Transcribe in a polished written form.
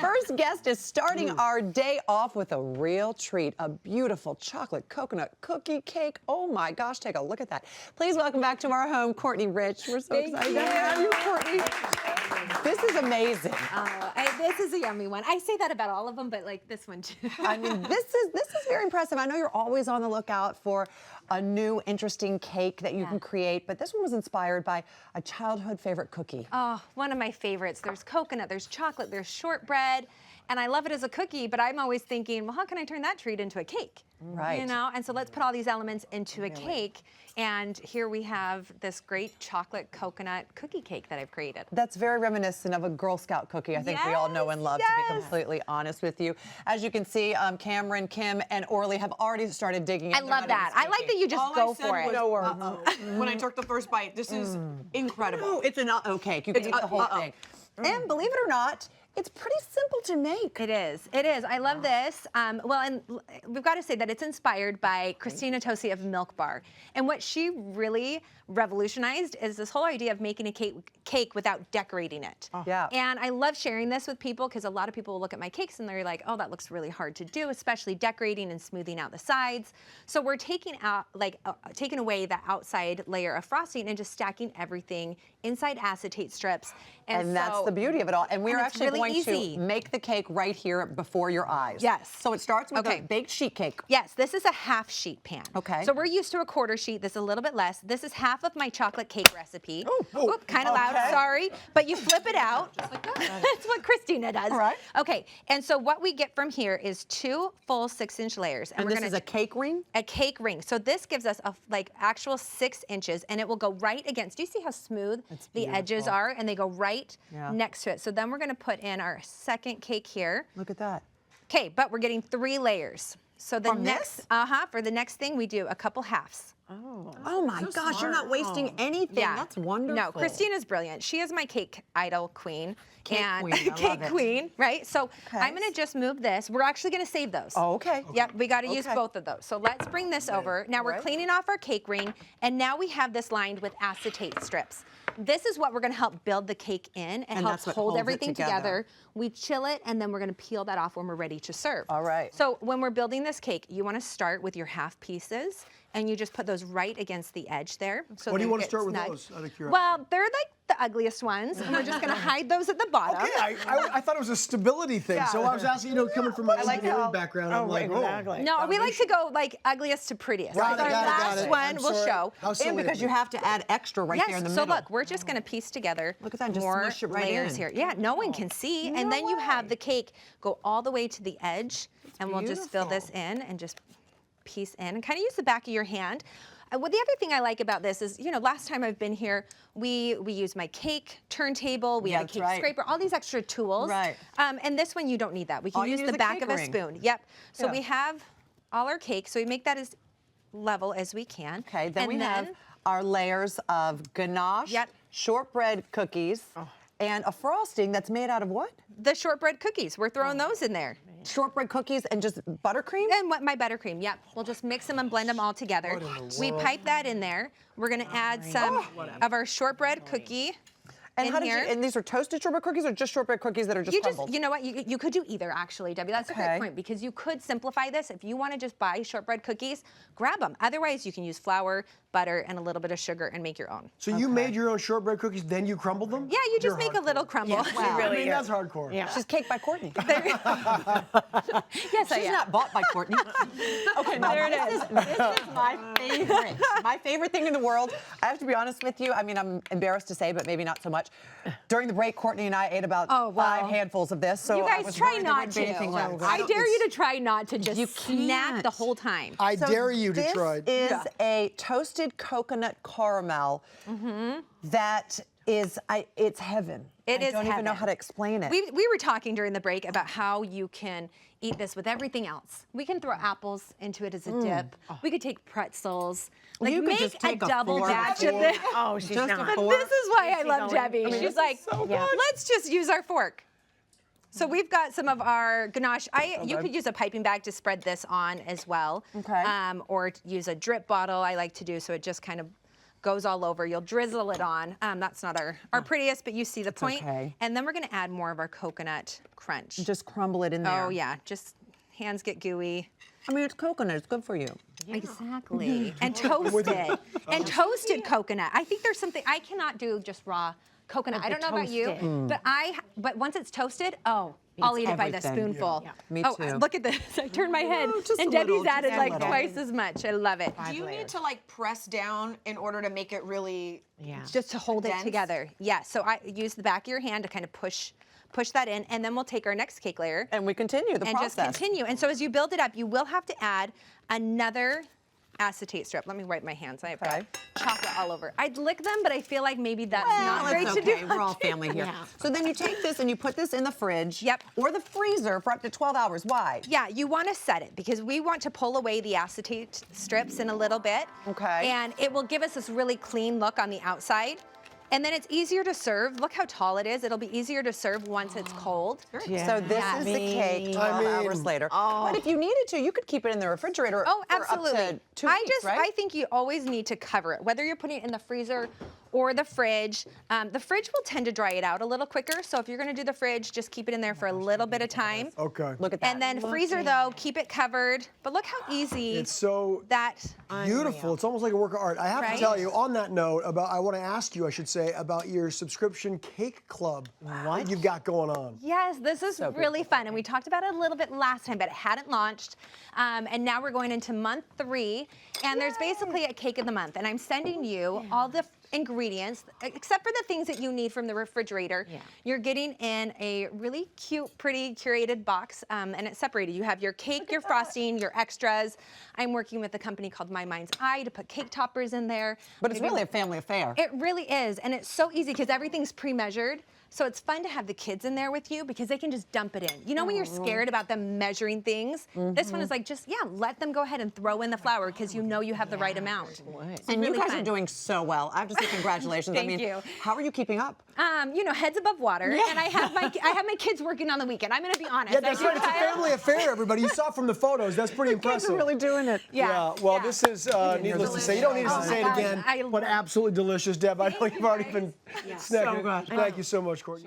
first guest is starting our day off with a real treat, a beautiful chocolate coconut cookie cake. Oh my gosh, take a look at that. Please welcome back to our home, Courtney Rich. We're so excited to have you, Courtney. This is amazing. This is a yummy one. I say that about all of them, but like this one too. I mean, this is very impressive. I know you're always on the lookout for a new, interesting cake that you can create, but this one was inspired by a childhood favorite cookie. Oh, one of my favorites. There's coconut, there's chocolate, there's shortbread, and I love it as a cookie, but I'm always thinking, well, how can I turn that treat into a cake? Right. You know, and so let's put all these elements into a cake, and here we have this great chocolate coconut cookie cake that I've created. That's very reminiscent of a Girl Scout cookie, I think we all know and love, to be completely honest with you. As you can see, Cameron, Kim, and Orly have already started digging in. I love that. I like that you just go for it. No worries. When I took the first bite, this is incredible. Oh, it's an cake. You can eat the whole thing. And believe it or not, it's pretty simple to make. It is. It is. I love this. Well, and we've got to say that it's inspired by Christina Tosi of Milk Bar. And what she really revolutionized is this whole idea of making a cake without decorating it. Yeah. And I love sharing this with people because a lot of people will look at my cakes and they're like, oh, that looks really hard to do, especially decorating and smoothing out the sides. So we're taking out, taking away the outside layer of frosting and just stacking everything inside acetate strips. And that's the beauty of it all. And we're actually really going easy. to make the cake right here before your eyes. Yes. So it starts with a baked sheet cake. Yes, this is a half sheet pan. Okay. So we're used to a quarter sheet. This is a little bit less. This is half of my chocolate cake recipe. Oop, kind of loud, sorry. But you flip it out. Just like that. That's what Christina does. All right. Okay, and so what we get from here is 2 full 6-inch layers. And this is a cake ring? A cake ring. So this gives us a actual 6 inches, and it will go right against. Do you see how smooth the edges are? And they go right next to it. So then we're going to put in our second cake here. Look at that. Okay, but we're getting 3 layers. So the for the next thing we do a couple halves. Oh my gosh, you're not wasting anything. Yeah. That's wonderful. No, Christina's brilliant. She is my cake idol queen. Cake queen, right? So I'm gonna just move this. We're actually gonna save those. Oh, okay. Yep, we gotta use both of those. So let's bring this over. Now we're cleaning off our cake ring, and now we have this lined with acetate strips. This is what we're gonna help build the cake in and help hold everything together. We chill it, and then we're gonna peel that off when we're ready to serve. All right. So when we're building this cake, you wanna start with your half pieces, and you just put those right against the edge there. So what do you want to start with those, out of curiosity? Well, they're like the ugliest ones, and we're just gonna hide those at the bottom. Okay, I thought it was a stability thing, so I was asking, coming from my engineering background, I'm like, No, we like to go like ugliest to prettiest. Got it, Our got last it. one will show. How silly And because you have to add extra right there in the so middle. look, we're just gonna piece together Look at that, just more smush it right layers in. here. Yeah, no one can see. And then you have the cake go all the way to the edge, and we'll just fill this in and just piece in and kind of use the back of your hand. Well, the other thing I like about this is, last time I've been here, we used my cake turntable, we had a cake scraper, all these extra tools. Right. And this one you don't need that. We can use the back of a spoon. Yep. So we have all our cake, so we make that as level as we can. Okay, then we have our layers of ganache, shortbread cookies, and a frosting that's made out of what? The shortbread cookies. We're throwing those in there. Shortbread cookies and just buttercream? And my buttercream, yep. We'll just mix them and blend them all together. We pipe that in there. We're gonna add some of our shortbread cookie And and these are toasted shortbread cookies or just shortbread cookies that are just crumbled? You know what, you could do either actually, Debbie. That's a great point because you could simplify this. If you want to just buy shortbread cookies, grab them. Otherwise, you can use flour, butter, and a little bit of sugar and make your own. So you made your own shortbread cookies, then you crumbled them? Yeah, you just make a little crumble. Wow. I mean, that's hardcore. Yeah. She's cake by Courtney. Yes, She's not bought by Courtney. Okay, now this is my favorite. My favorite thing in the world. I have to be honest with you. I mean, I'm embarrassed to say, but maybe not so much. During the break, Courtney and I ate about 5 handfuls of this. So you guys try not to. I dare you to try not to just snack the whole time. I dare you to try. This is a toasted coconut caramel that is, it's heaven. I don't even know how to explain it. We were talking during the break about how you can eat this with everything else. We can throw apples into it as a dip. We could take pretzels. Like, you could make just take a double batch of this. Oh, she's not. This is why I love Debbie. She's like, so let's just use our fork. So we've got some of our ganache. You could use a piping bag to spread this on as well. Okay. Or use a drip bottle I like to do so it just kind of goes all over. You'll drizzle it on. That's not our prettiest, but you see the point. okay. And then we're gonna add more of our coconut crunch. Just crumble it in there. Oh yeah, just hands get gooey. I mean, it's coconut. It's good for you. Exactly. And toasted. And toasted coconut. I think there's something, I cannot do just raw coconut. I don't know about you, but once it's toasted, I'll eat it by the everything. spoonful. Yeah. Me Oh, too. look at this. I turned my head. just And a little, Debbie's added just a like little. twice as much. I love it. Do you need to like press down in order to make it really Just to hold it dense? together. Yeah, so I use the back of your hand to kind of push that in, and then we'll take our next cake layer And we continue the and process. just continue. And so as you build it up, you will have to add another acetate strip. Let me wipe my hands. I have got chocolate all over. I'd lick them, but I feel like maybe that's not Well, great it's to do. okay. We're all family here. So then you take this and you put this in the fridge. Yep. Or the freezer for up to 12 hours. Why? Yeah, you want to set it because we want to pull away the acetate strips in a little bit. Okay. And it will give us this really clean look on the outside. And then it's easier to serve. Look how tall it is. It'll be easier to serve once it's cold. So this is the cake 12 hours later. But if you needed to, you could keep it in the refrigerator Oh, for absolutely. up to 2 weeks, right? I think you always need to cover it, whether you're putting it in the freezer or the fridge. The fridge will tend to dry it out a little quicker. So if you're going to do the fridge, just keep it in there for a little bit of time. Okay. Look at that. And then freezer though, keep it covered. But look how easy It's so that. beautiful. It's almost like a work of art. I have Right? to tell you, on that note, I want to ask you, I should say, about your subscription cake club that you've got going on. Yes, this is really fun. And we talked about it a little bit last time, but it hadn't launched. And now we're going into month 3. And there's basically a cake of the month. And I'm sending you all the ingredients, except for the things that you need from the refrigerator. You're getting in a really cute, pretty curated box, and it's separated. You have your cake, your frosting, your extras. I'm working with a company called My Mind's Eye to put cake toppers in there. But it's really a family affair. It really is, and it's so easy because everything's pre-measured. So it's fun to have the kids in there with you because they can just dump it in. You know when you're scared about them measuring things? This one is like just, let them go ahead and throw in the flour because you know you have the right amount. And you really guys fun. are doing so well. I have to say congratulations. Thank I mean, you. How are you keeping up? Heads above water, and I have my kids working on the weekend. I'm going to be honest. Yeah, that's right. It's a family affair, everybody. You saw it from the photos. That's pretty impressive. Kids are really doing it. Yeah. Well, this is needless to say. You don't need us to say it my again, gosh, I but love absolutely delicious, Deb. I know you've already been snacking. So good. Thank you so much, Courtney.